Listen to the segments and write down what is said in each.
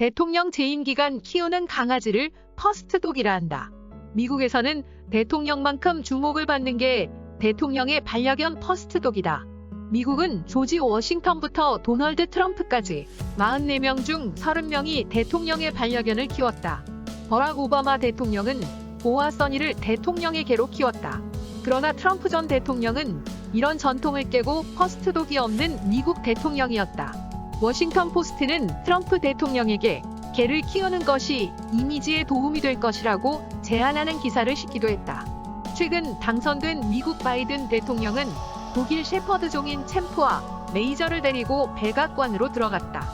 대통령 재임 기간 키우는 강아지를 퍼스트독이라 한다. 미국에서는 대통령만큼 주목을 받는 게 대통령의 반려견 퍼스트독이다. 미국은 조지 워싱턴부터 도널드 트럼프까지 44명 중 30명이 대통령의 반려견을 키웠다. 버락 오바마 대통령은 보아 써니를 대통령의 개로 키웠다. 그러나 트럼프 전 대통령은 이런 전통을 깨고 퍼스트독이 없는 미국 대통령이었다. 워싱턴 포스트는 트럼프 대통령에게 개를 키우는 것이 이미지에 도움이 될 것이라고 제안하는 기사를 싣기도 했다. 최근 당선된 미국 바이든 대통령은 독일 셰퍼드 종인 챔프와 메이저를 데리고 백악관으로 들어갔다.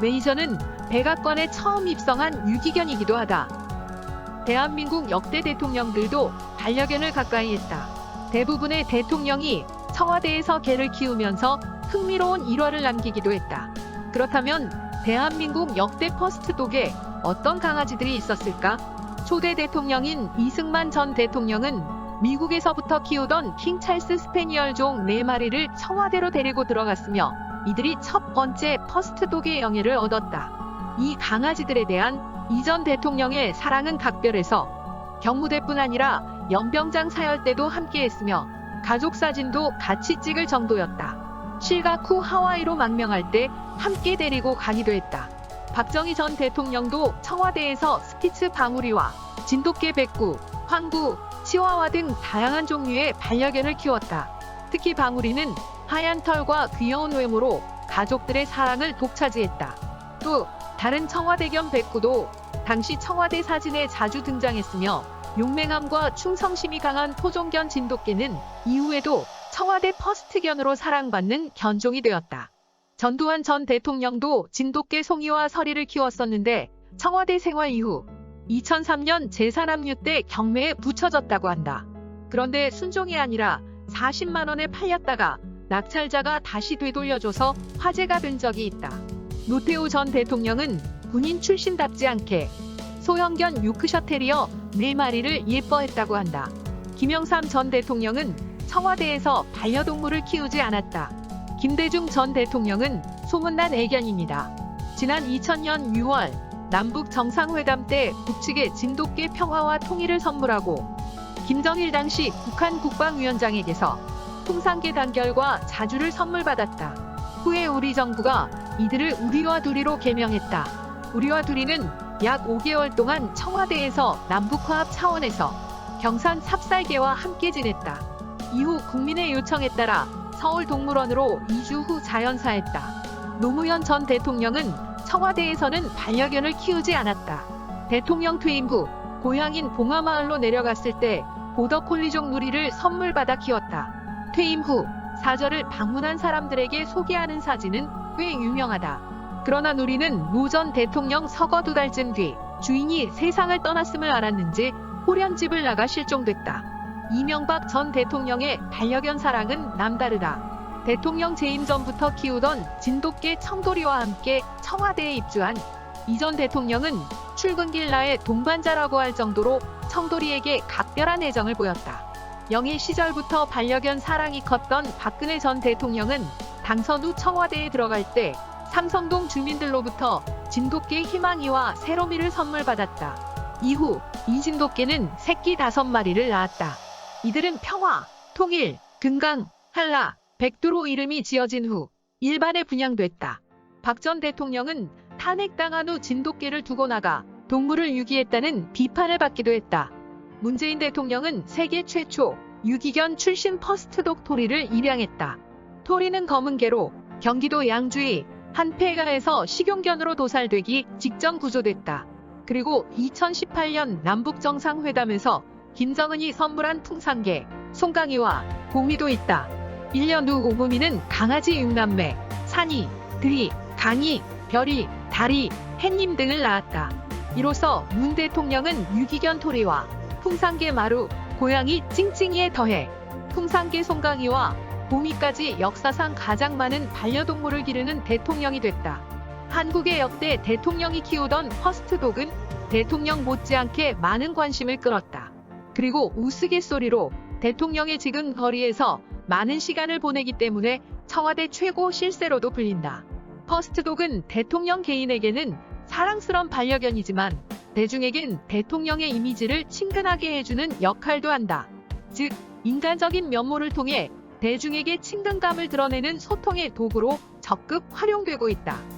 메이저는 백악관에 처음 입성한 유기견이기도 하다. 대한민국 역대 대통령들도 반려견을 가까이 했다. 대부분의 대통령이 청와대에서 개를 키우면서 흥미로운 일화를 남기기도 했다. 그렇다면 대한민국 역대 퍼스트독에 어떤 강아지들이 있었을까? 초대 대통령인 이승만 전 대통령은 미국에서부터 키우던 킹 찰스 스페니얼 종 4마리를 청와대로 데리고 들어갔으며 이들이 첫 번째 퍼스트독의 영예를 얻었다. 이 강아지들에 대한 이 전 대통령의 사랑은 각별해서 경무대뿐 아니라 연병장 사열 때도 함께했으며 가족 사진도 같이 찍을 정도였다. 실각 후 하와이로 망명할 때 함께 데리고 가기도 했다. 박정희 전 대통령도 청와대에서 스피츠 방울이와 진돗개 백구, 황구, 치와와 등 다양한 종류의 반려견을 키웠다. 특히 방울이는 하얀 털과 귀여운 외모로 가족들의 사랑을 독차지했다. 또 다른 청와대견 백구도 당시 청와대 사진에 자주 등장했으며 용맹함과 충성심이 강한 토종견 진돗개는 이후에도 청와대 퍼스트견으로 사랑받는 견종이 되었다. 전두환 전 대통령도 진돗개 송이와 서리를 키웠었는데 청와대 생활 이후 2003년 제사남유 때 경매에 붙여졌다고 한다. 그런데 순종이 아니라 40만 원에 팔렸다가 낙찰자가 다시 되돌려줘서 화제가 된 적이 있다. 노태우 전 대통령은 군인 출신답지 않게 소형견 요크셔 테리어 4마리를 예뻐했다고 한다. 김영삼 전 대통령은 청와대에서 반려동물을 키우지 않았다. 김대중 전 대통령은 소문난 애견입니다. 지난 2000년 6월 남북 정상회담 때 북측에 진돗개 평화와 통일을 선물하고 김정일 당시 북한 국방위원장에게서 풍산개 단결과 자주를 선물받았다. 후에 우리 정부가 이들을 우리와 두리로 개명했다. 우리와 두리는 약 5개월 동안 청와대에서 남북화합 차원에서 경산 삽살개와 함께 지냈다. 이후 국민의 요청에 따라 서울동물원으로 2주 후 자연사했다. 노무현 전 대통령은 청와대에서는 반려견을 키우지 않았다. 대통령 퇴임 후 고향인 봉화마을로 내려갔을 때 보더콜리종 누리를 선물받아 키웠다. 퇴임 후 사저를 방문한 사람들에게 소개하는 사진은 꽤 유명하다. 그러나 누리는 노 전 대통령 서거 2달쯤 뒤 주인이 세상을 떠났음을 알았는지 호련집을 나가 실종됐다. 이명박 전 대통령의 반려견 사랑은 남다르다. 대통령 재임 전부터 키우던 진돗개 청돌이와 함께 청와대에 입주한 이 전 대통령은 출근길 나의 동반자라고 할 정도로 청돌이에게 각별한 애정을 보였다. 영예 시절부터 반려견 사랑이 컸던 박근혜 전 대통령은 당선 후 청와대에 들어갈 때 삼성동 주민들로부터 진돗개 희망이와 세로미를 선물받았다. 이후 이 진돗개는 새끼 5마리를 낳았다. 이들은 평화, 통일, 금강, 한라, 백두로 이름이 지어진 후 일반에 분양됐다. 박 전 대통령은 탄핵당한 후 진돗개를 두고 나가 동물을 유기했다는 비판을 받기도 했다. 문재인 대통령은 세계 최초 유기견 출신 퍼스트독 토리를 입양했다. 토리는 검은 개로 경기도 양주의 한 폐가에서 식용견으로 도살되기 직전 구조됐다. 그리고 2018년 남북정상회담에서 김정은이 선물한 풍산개, 송강이와 곰이도 있다. 1년 후 오금이는 강아지 6남매, 산이, 들이, 강이, 별이, 달이, 햇님 등을 낳았다. 이로써 문 대통령은 유기견 토리와 풍산개 마루, 고양이 찡찡이에 더해 풍산개 송강이와 곰이까지 역사상 가장 많은 반려동물을 기르는 대통령이 됐다. 한국의 역대 대통령이 키우던 퍼스트독은 대통령 못지않게 많은 관심을 끌었다. 그리고 우스갯소리로 대통령의 지금 거리에서 많은 시간을 보내기 때문에 청와대 최고 실세로도 불린다. 퍼스트독은 대통령 개인에게는 사랑스런 반려견이지만 대중에겐 대통령의 이미지를 친근하게 해주는 역할도 한다. 즉, 인간적인 면모를 통해 대중에게 친근감을 드러내는 소통의 도구로 적극 활용되고 있다.